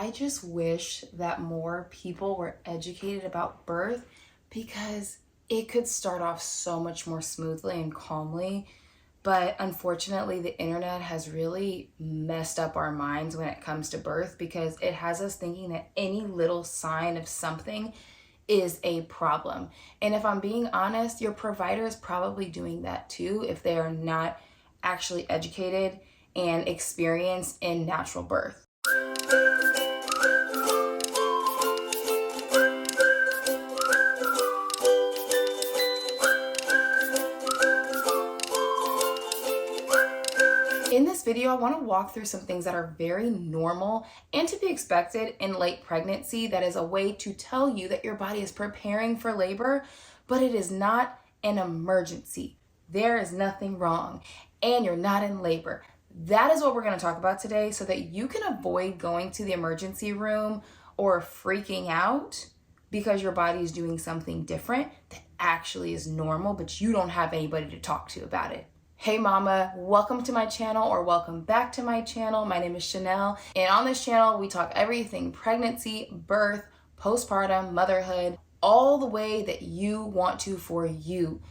I just wish that more people were educated about birth because it could start off so much more smoothly and calmly. But unfortunately, the internet has really messed up our minds when it comes to birth because it has us thinking that any little sign of something is a problem. And if I'm being honest, your provider is probably doing that too if they are not actually educated and experienced in natural birth. In this video, I want to walk through some things that are very normal and to be expected in late pregnancy. That is a way to tell you that your body is preparing for labor, but it is not an emergency. There is nothing wrong and you're not in labor. That is what we're going to talk about today so that you can avoid going to the emergency room or freaking out because your body is doing something different that actually is normal, but you don't have anybody to talk to about it. Hey mama, welcome to my channel or welcome back to my channel. My name is Chanel, and on this channel we talk everything pregnancy, birth, postpartum, motherhood, all the way that you want to for you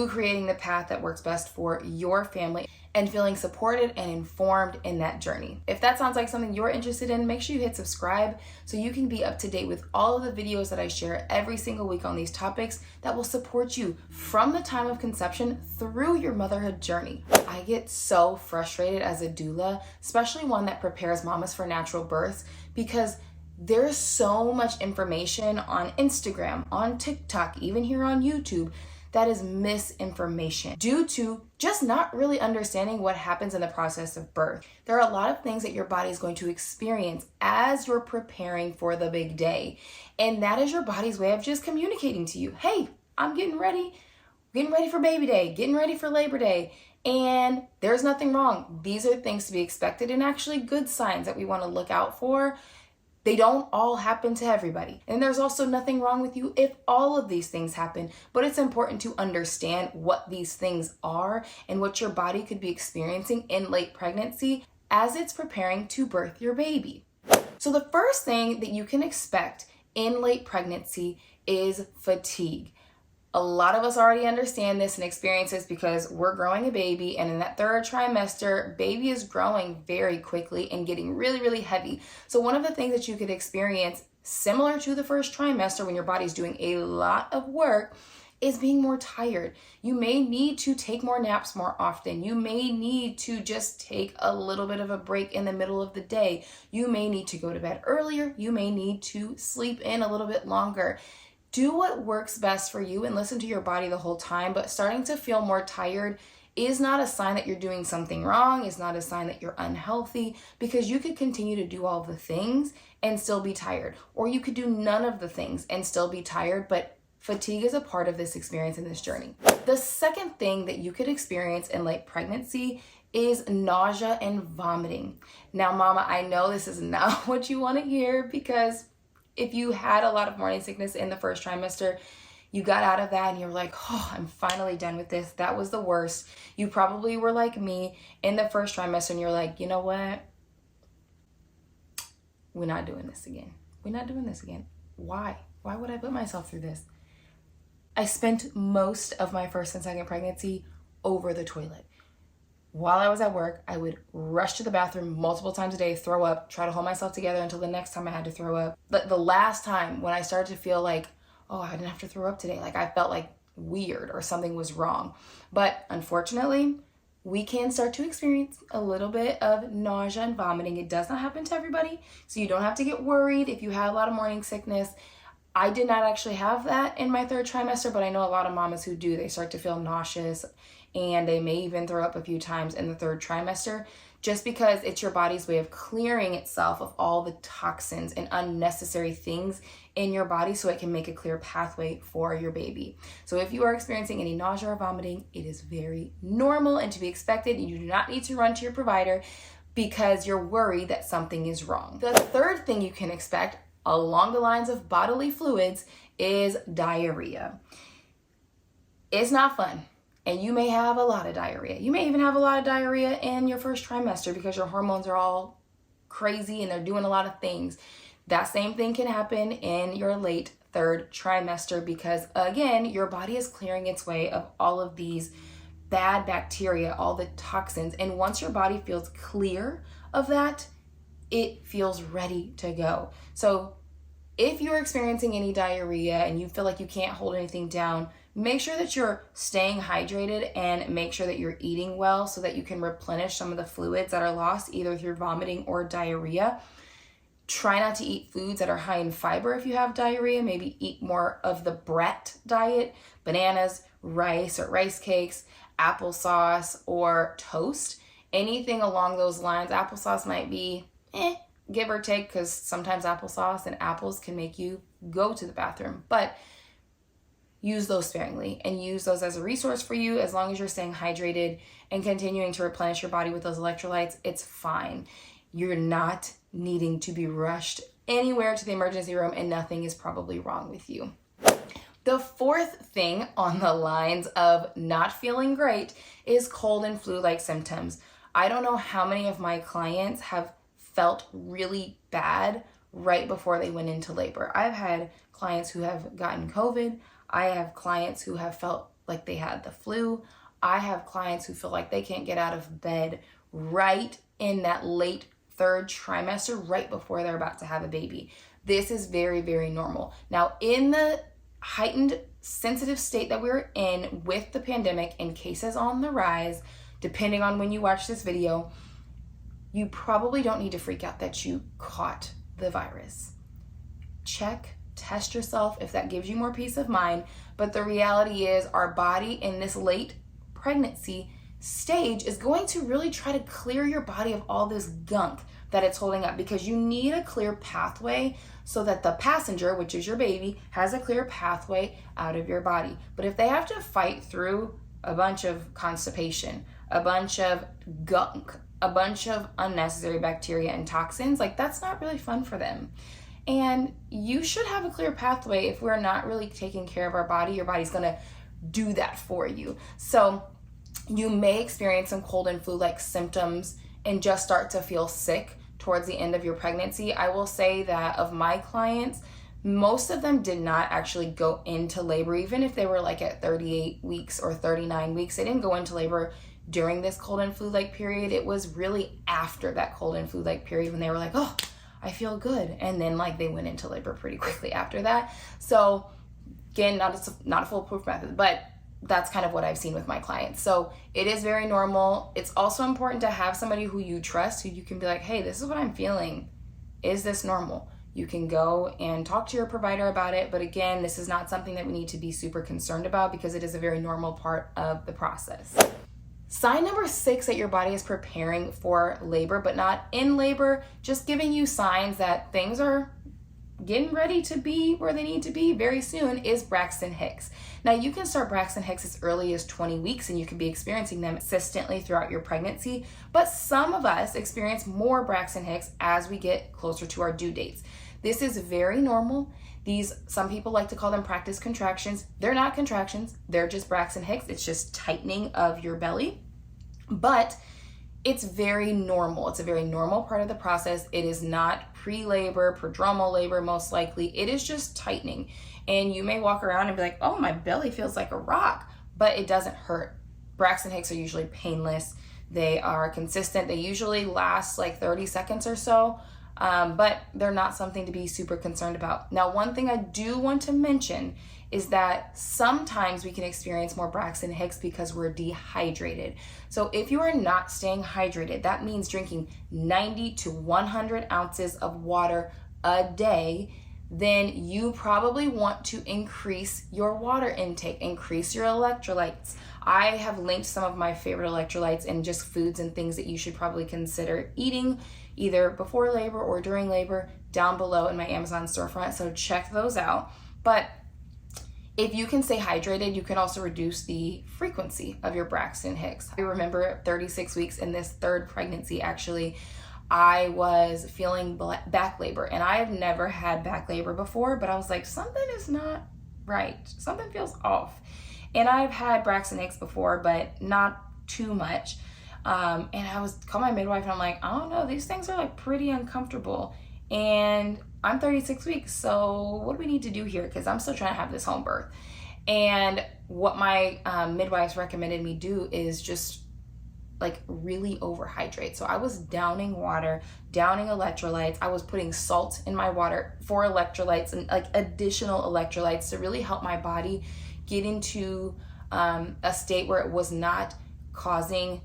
creating the path that works best for your family and feeling supported and informed in that journey. If that sounds like something you're interested in, make sure you hit subscribe so you can be up to date with all of the videos that I share every single week on these topics that will support you from the time of conception through your motherhood journey. I get so frustrated as a doula, especially one that prepares mamas for natural births, because there's so much information on Instagram, on TikTok, even here on YouTube, that is misinformation due to just not really understanding what happens in the process of birth. There are a lot of things that your body is going to experience as you're preparing for the big day. And that is your body's way of just communicating to you, hey, I'm getting ready for baby day, getting ready for Labor Day. And there's nothing wrong. These are things to be expected and actually good signs that we want to look out for. They don't all happen to everybody. And there's also nothing wrong with you if all of these things happen, but it's important to understand what these things are and what your body could be experiencing in late pregnancy as it's preparing to birth your baby. So the first thing that you can expect in late pregnancy is fatigue. A lot of us already understand this and experience this because we're growing a baby, and in that third trimester, baby is growing very quickly and getting really, really heavy. So one of the things that you could experience similar to the first trimester when your body's doing a lot of work is being more tired. You may need to take more naps more often. You may need to just take a little bit of a break in the middle of the day. You may need to go to bed earlier. You may need to sleep in a little bit longer. Do what works best for you and listen to your body the whole time, but starting to feel more tired is not a sign that you're doing something wrong. It's not a sign that you're unhealthy, because you could continue to do all the things and still be tired, or you could do none of the things and still be tired, but fatigue is a part of this experience in this journey. The second thing that you could experience in late pregnancy is nausea and vomiting. Now, mama, I know this is not what you want to hear, because if you had a lot of morning sickness in the first trimester, you got out of that and you're like, oh, I'm finally done with this. That was the worst. You probably were like me in the first trimester and you're like, you know what? We're not doing this again. We're not doing this again. Why? Why would I put myself through this? I spent most of my first and second pregnancy over the toilet. While I was at work, I would rush to the bathroom multiple times a day, throw up, try to hold myself together until the next time I had to throw up. But the last time when I started to feel like, oh, I didn't have to throw up today, like I felt like weird or something was wrong. But unfortunately, we can start to experience a little bit of nausea and vomiting. It does not happen to everybody, so you don't have to get worried if you have a lot of morning sickness. I did not actually have that in my third trimester, but I know a lot of mamas who do. They start to feel nauseous and they may even throw up a few times in the third trimester, just because it's your body's way of clearing itself of all the toxins and unnecessary things in your body so it can make a clear pathway for your baby. So if you are experiencing any nausea or vomiting, it is very normal and to be expected. You do not need to run to your provider because you're worried that something is wrong. The third thing you can expect along the lines of bodily fluids is diarrhea. It's not fun. And you may have a lot of diarrhea. You may even have a lot of diarrhea in your first trimester because your hormones are all crazy and they're doing a lot of things. That same thing can happen in your late third trimester because, again, your body is clearing its way of all of these bad bacteria, all the toxins. And once your body feels clear of that, it feels ready to go. So if you're experiencing any diarrhea and you feel like you can't hold anything down, make sure that you're staying hydrated and make sure that you're eating well so that you can replenish some of the fluids that are lost either through vomiting or diarrhea. Try not to eat foods that are high in fiber if you have diarrhea. Maybe eat more of the Brett diet, bananas, rice or rice cakes, applesauce or toast. Anything along those lines. Applesauce might be give or take, because sometimes applesauce and apples can make you go to the bathroom, but use those sparingly and use those as a resource for you. As long as you're staying hydrated and continuing to replenish your body with those electrolytes, it's fine. You're not needing to be rushed anywhere to the emergency room, and nothing is probably wrong with you. The fourth thing on the lines of not feeling great is cold and flu-like symptoms. I don't know how many of my clients have felt really bad right before they went into labor. I've had clients who have gotten COVID. I have clients who have felt like they had the flu. I have clients who feel like they can't get out of bed right in that late third trimester, right before they're about to have a baby. This is very, very normal. Now, in the heightened sensitive state that we're in with the pandemic and cases on the rise, depending on when you watch this video, you probably don't need to freak out that you caught the virus. Test yourself if that gives you more peace of mind. But the reality is our body in this late pregnancy stage is going to really try to clear your body of all this gunk that it's holding up, because you need a clear pathway so that the passenger, which is your baby, has a clear pathway out of your body. But if they have to fight through a bunch of constipation, a bunch of gunk, a bunch of unnecessary bacteria and toxins, like, that's not really fun for them. And you should have a clear pathway. If we're not really taking care of our body, your body's gonna do that for you. So you may experience some cold and flu-like symptoms and just start to feel sick towards the end of your pregnancy. I will say that of my clients, most of them did not actually go into labor, even if they were like at 38 weeks or 39 weeks. They didn't go into labor during this cold and flu-like period. It was really after that cold and flu-like period when they were like, oh, I feel good. And then like they went into labor pretty quickly after that. So again, not a foolproof method, but that's kind of what I've seen with my clients. So it is very normal. It's also important to have somebody who you trust, who you can be like, hey, this is what I'm feeling. Is this normal? You can go and talk to your provider about it. But again, this is not something that we need to be super concerned about because it is a very normal part of the process. Sign number 6 that your body is preparing for labor, but not in labor, just giving you signs that things are getting ready to be where they need to be very soon, is Braxton Hicks. Now, you can start Braxton Hicks as early as 20 weeks and you can be experiencing them consistently throughout your pregnancy, but some of us experience more Braxton Hicks as we get closer to our due dates. This is very normal. Some people like to call them practice contractions. They're not contractions, they're just Braxton Hicks. It's just tightening of your belly, but it's very normal. It's a very normal part of the process. It is not pre-labor, prodromal labor, most likely. It is just tightening. And you may walk around and be like, oh, my belly feels like a rock, but it doesn't hurt. Braxton Hicks are usually painless. They are consistent. They usually last like 30 seconds or so, but they're not something to be super concerned about. Now, one thing I do want to mention is that sometimes we can experience more Braxton Hicks because we're dehydrated. So if you are not staying hydrated, that means drinking 90 to 100 ounces of water a day, then you probably want to increase your water intake, increase your electrolytes. I have linked some of my favorite electrolytes and just foods and things that you should probably consider eating either before labor or during labor down below in my Amazon storefront, so check those out. But if you can stay hydrated, you can also reduce the frequency of your Braxton Hicks. I remember at 36 weeks in this third pregnancy, actually, I was feeling back labor, and I have never had back labor before, but I was like, something is not right. Something feels off. And I've had Braxton Hicks before, but not too much. And I was calling my midwife and I'm like, I don't know, these things are like pretty uncomfortable. And I'm 36 weeks, so what do we need to do here? Because I'm still trying to have this home birth. And what my midwives recommended me do is just like really overhydrate. So I was downing water, downing electrolytes. I was putting salt in my water for electrolytes and like additional electrolytes to really help my body get into a state where it was not causing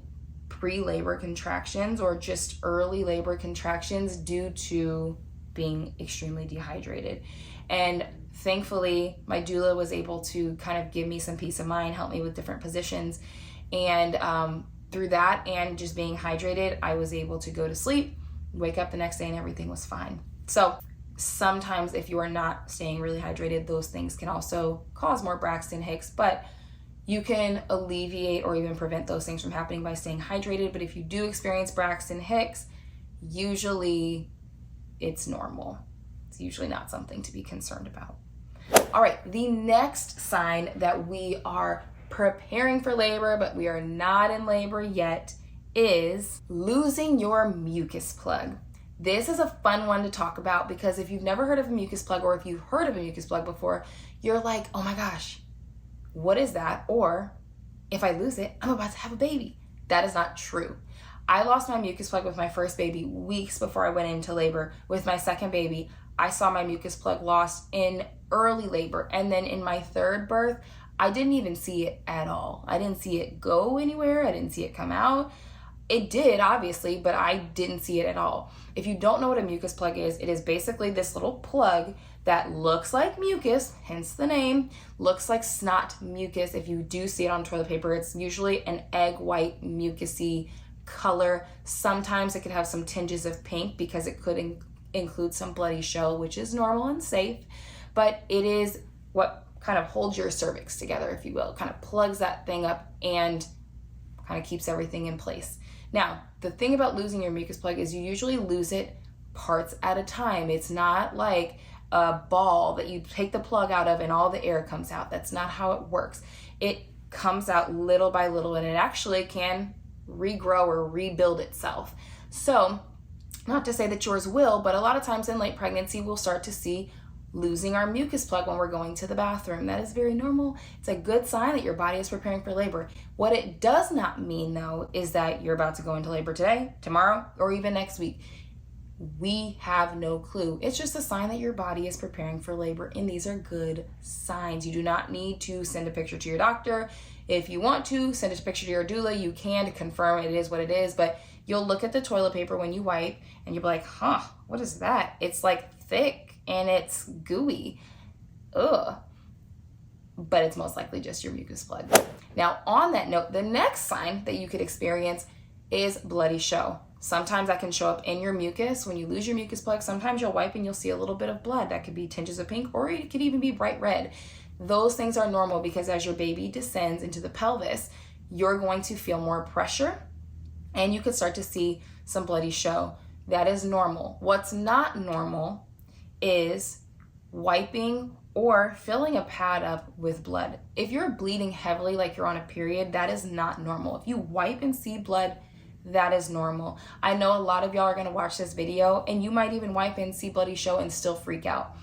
pre-labor contractions or just early labor contractions due to being extremely dehydrated. And thankfully, my doula was able to kind of give me some peace of mind, help me with different positions. And through that and just being hydrated, I was able to go to sleep, wake up the next day, and everything was fine. So sometimes if you are not staying really hydrated, those things can also cause more Braxton Hicks, but you can alleviate or even prevent those things from happening by staying hydrated. But if you do experience Braxton Hicks, usually it's normal. It's usually not something to be concerned about. All right, the next sign that we are preparing for labor, but we are not in labor yet, is losing your mucus plug. This is a fun one to talk about because if you've never heard of a mucus plug, or if you've heard of a mucus plug before, you're like, oh my gosh, what is that? Or if I lose it, I'm about to have a baby. That is not true. I lost my mucus plug with my first baby weeks before I went into labor. With my second baby, I saw my mucus plug lost in early labor. And then in my third birth, I didn't even see it at all. I didn't see it go anywhere. I didn't see it come out. It did, obviously, but I didn't see it at all. If you don't know what a mucus plug is, it is basically this little plug that looks like mucus, hence the name, looks like snot mucus. If you do see it on toilet paper, it's usually an egg white mucusy color. Sometimes it could have some tinges of pink because it could include some bloody show, which is normal and safe, but it is what kind of holds your cervix together, if you will. It kind of plugs that thing up and kind of keeps everything in place. Now, the thing about losing your mucus plug is you usually lose it parts at a time. It's not like a ball that you take the plug out of and all the air comes out. That's not how it works. It comes out little by little, and it actually can regrow or rebuild itself. So, not to say that yours will, but a lot of times in late pregnancy, we'll start to see losing our mucus plug when we're going to the bathroom. That is very normal. It's a good sign that your body is preparing for labor. What it does not mean, though, is that you're about to go into labor today, tomorrow, or even next week. We have no clue. It's just a sign that your body is preparing for labor, and these are good signs. You do not need to send a picture to your doctor. If you want to, send a picture to your doula. You can to confirm it is what it is, but you'll look at the toilet paper when you wipe, and you'll be like, huh, what is that? It's like thick and it's gooey. Ugh. But it's most likely just your mucus plug. Now, on that note, the next sign that you could experience is bloody show. Sometimes that can show up in your mucus. When you lose your mucus plug, sometimes you'll wipe and you'll see a little bit of blood. That could be tinges of pink, or it could even be bright red. Those things are normal because as your baby descends into the pelvis, you're going to feel more pressure and you could start to see some bloody show. That is normal. What's not normal is wiping or filling a pad up with blood. If you're bleeding heavily like you're on a period, that is not normal. If you wipe and see blood, that is normal. I know a lot of y'all are gonna watch this video and you might even wipe and see bloody show and still freak out.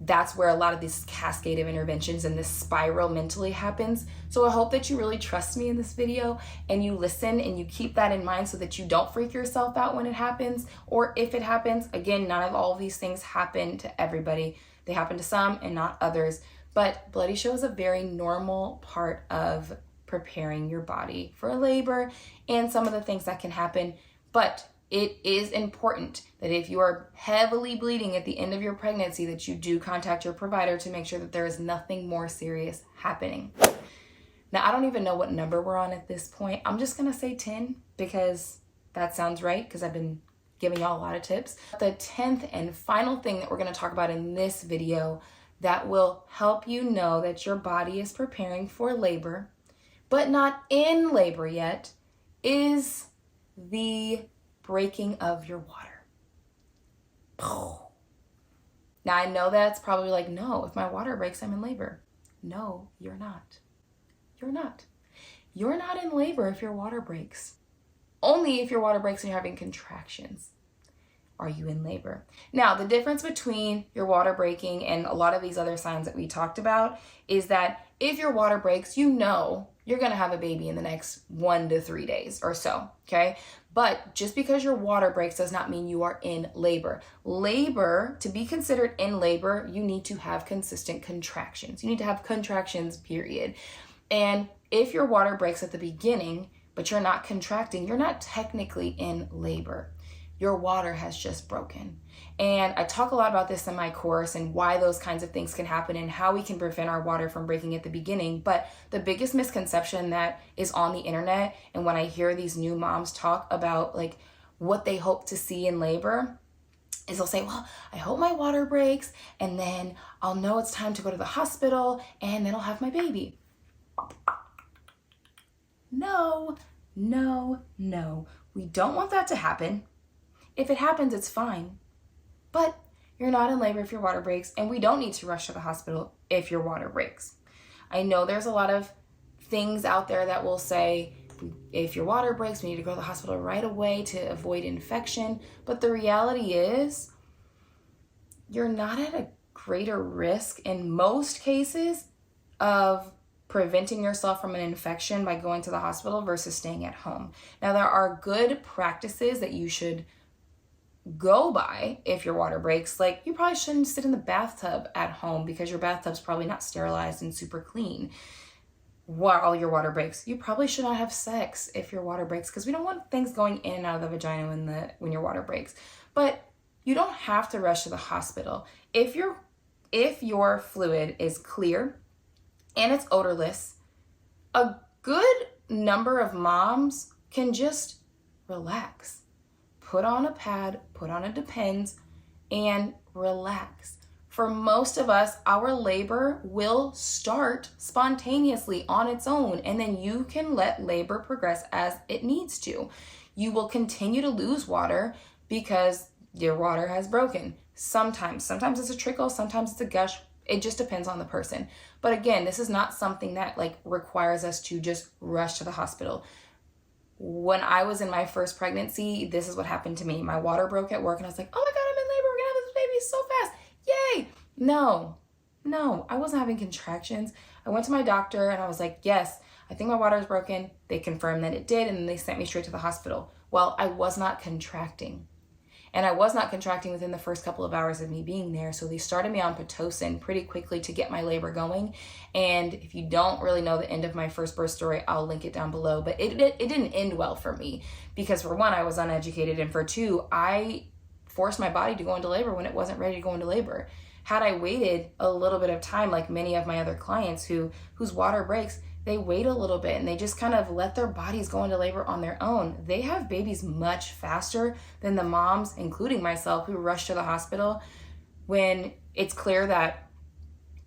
That's where a lot of this cascade of interventions and this spiral mentally happens. So I hope that you really trust me in this video and you listen and you keep that in mind so that you don't freak yourself out when it happens, or if it happens. Again, none of all of these things happen to everybody. They happen to some and not others. But bloody show is a very normal part of preparing your body for labor and some of the things that can happen. But it is important that if you are heavily bleeding at the end of your pregnancy, that you do contact your provider to make sure that there is nothing more serious happening. Now, I don't even know what number we're on at this point. I'm just gonna say 10 because that sounds right, because I've been giving y'all a lot of tips. The 10th and final thing that we're gonna talk about in this video that will help you know that your body is preparing for labor, but not in labor yet, is the breaking of your water. Now, I know that's probably like, no, if my water breaks, I'm in labor. No, you're not. You're not. You're not in labor if your water breaks. only if your water breaks and you're having contractions. Are you in labor? Now, the difference between your water breaking and a lot of these other signs that we talked about is that if your water breaks, you know you're going to have a baby in the next 1 to 3 days or so, okay? But just because your water breaks does not mean you are in labor. Labor, to be considered in labor, you need to have consistent contractions. You need to have contractions, period. And if your water breaks at the beginning, but you're not contracting, you're not technically in labor. Your water has just broken. And I talk a lot about this in my course and why those kinds of things can happen and how we can prevent our water from breaking at the beginning. But the biggest misconception that is on the internet, and when I hear these new moms talk about like what they hope to see in labor, is they'll say, well, I hope my water breaks and then I'll know it's time to go to the hospital and then I'll have my baby. No. We don't want that to happen. If it happens, it's fine. But you're not in labor if your water breaks, and we don't need to rush to the hospital if your water breaks. I know there's a lot of things out there that will say, if your water breaks, we need to go to the hospital right away to avoid infection. But the reality is, you're not at a greater risk in most cases of preventing yourself from an infection by going to the hospital versus staying at home. Now, there are good practices that you should go by if your water breaks. Like, you probably shouldn't sit in the bathtub at home because your bathtub's probably not sterilized and super clean while your water breaks. You probably should not have sex if your water breaks because we don't want things going in and out of the vagina when your water breaks. But you don't have to rush to the hospital. If your fluid is clear and it's odorless, a good number of moms can just relax. Put on a pad, put on a Depends, and relax. For most of us, our labor will start spontaneously on its own, and then you can let labor progress as it needs to. You will continue to lose water because your water has broken. Sometimes it's a trickle, sometimes it's a gush. It just depends on the person. But again, this is not something that requires us to just rush to the hospital. When I was in my first pregnancy, this is what happened to me. My water broke at work and I was like, oh my God, I'm in labor. We're gonna have this baby so fast. Yay. No, I wasn't having contractions. I went to my doctor and I was like, yes, I think my water is broken. They confirmed that it did, and then they sent me straight to the hospital. Well, I was not contracting. And I was not contracting within the first couple of hours of me being there. So they started me on Pitocin pretty quickly to get my labor going. And if you don't really know the end of my first birth story, I'll link it down below. But it didn't end well for me because, for one, I was uneducated. And for two, I forced my body to go into labor when it wasn't ready to go into labor. Had I waited a little bit of time, like many of my other clients whose water breaks, they wait a little bit and they just kind of let their bodies go into labor on their own. They have babies much faster than the moms, including myself, who rush to the hospital when it's clear that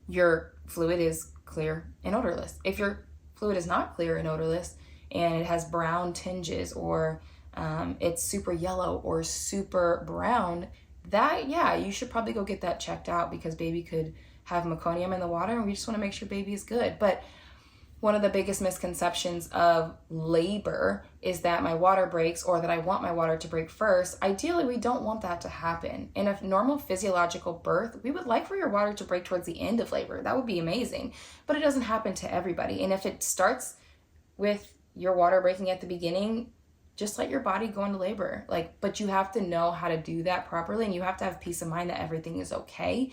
your fluid is clear and odorless. If your fluid is not clear and odorless and it has brown tinges or it's super yellow or super brown, you should probably go get that checked out because baby could have meconium in the water, and we just want to make sure baby is good. But one of the biggest misconceptions of labor is that my water breaks or that I want my water to break first. Ideally, we don't want that to happen. In a normal physiological birth, we would like for your water to break towards the end of labor. That would be amazing, but it doesn't happen to everybody. And if it starts with your water breaking at the beginning, just let your body go into labor. But you have to know how to do that properly, and you have to have peace of mind that everything is okay.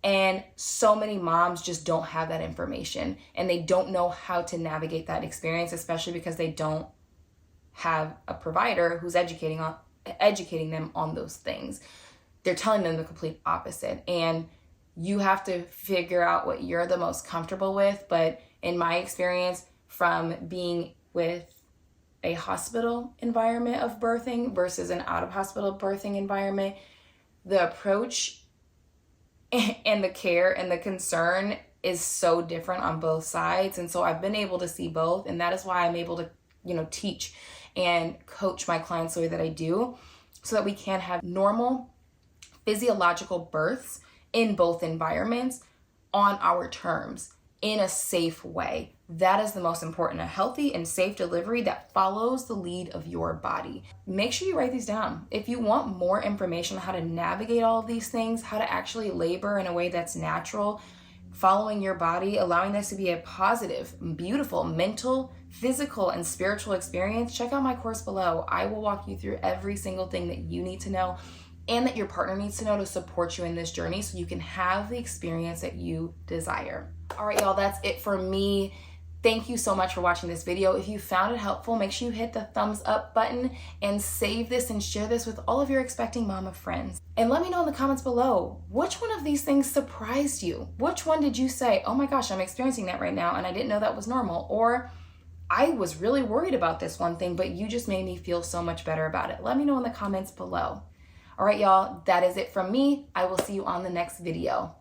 And so many moms just don't have that information, and they don't know how to navigate that experience, especially because they don't have a provider who's educating them on those things. They're telling them the complete opposite, and you have to figure out what you're the most comfortable with. But in my experience, from being with a hospital environment of birthing versus an out-of-hospital birthing environment, the approach and the care and the concern is so different on both sides. And so I've been able to see both, and that is why I'm able to, teach and coach my clients the way that I do, so that we can have normal physiological births in both environments on our terms. in a safe way. That is the most important, a healthy and safe delivery that follows the lead of your body. Make sure you write these down. If you want more information on how to navigate all of these things, how to actually labor in a way that's natural, following your body, allowing this to be a positive, beautiful, mental, physical, and spiritual experience, check out my course below. I will walk you through every single thing that you need to know and that your partner needs to know to support you in this journey so you can have the experience that you desire. All right, y'all, that's it for me. Thank you so much for watching this video. If you found it helpful, make sure you hit the thumbs up button and save this and share this with all of your expecting mama friends. And let me know in the comments below, which one of these things surprised you? Which one did you say, oh my gosh, I'm experiencing that right now and I didn't know that was normal? Or I was really worried about this one thing, but you just made me feel so much better about it. Let me know in the comments below. All right, y'all, that is it from me. I will see you on the next video.